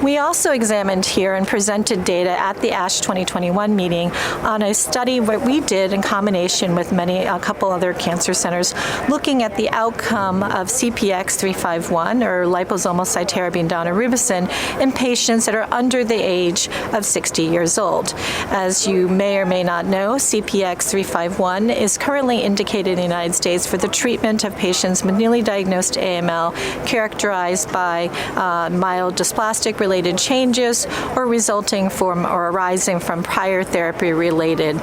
We also examined here and presented data at the ASH 2021 meeting on a study that we did in combination with a couple other cancer centers, looking at the outcome of CPX-351, or liposomal cytarabine daunorubicin, in patients that are under the age of 60 years old. As you may or may not know, CPX-351 is currently indicated in the United States for the treatment of patients with newly diagnosed AML characterized by mild dysplastic-related changes or resulting from or arising from prior therapy-related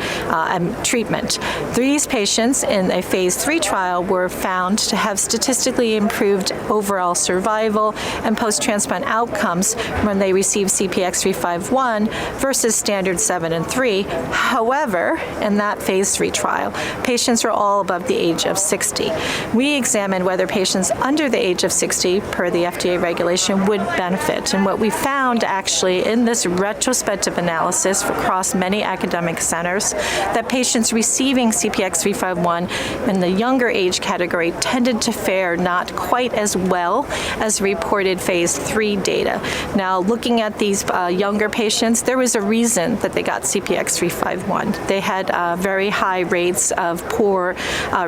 treatment. These patients in a phase 3 trial were found to have statistically improved overall survival and post-transplant outcomes when they received CPX-351 versus standard 7 and 3. However, in that phase 3 trial, patients were all above the age of 60. We examined whether patients under the age of 60, per the FDA regulation, would benefit. And what we found actually in this retrospective analysis across many academic centers, that patients receiving CPX-351 in the younger age category tended to fare not quite as well as reported phase 3 data. Now, looking at these younger patients, there was a reason that they got CPX-351. They had very high rates of poor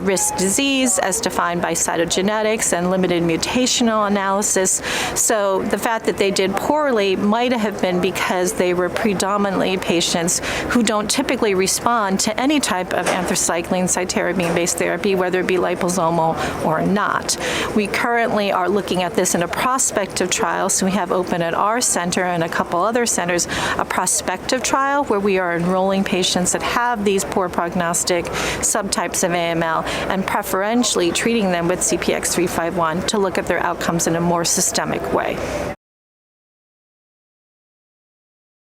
risk disease as defined by cytogenetics and limited mutational analysis. So the fact that they did poorly might have been because they were predominantly patients who don't typically respond to any type of anthracycline cytarabine-based therapy, whether it be liposomal or not. We currently are looking at this in a prospective trial, so we have open at our center and a couple other centers a prospective trial where we are enrolling patients that have these poor prognostic subtypes of AML and preferentially treating them with CPX-351 to look at their outcomes in a more systemic way.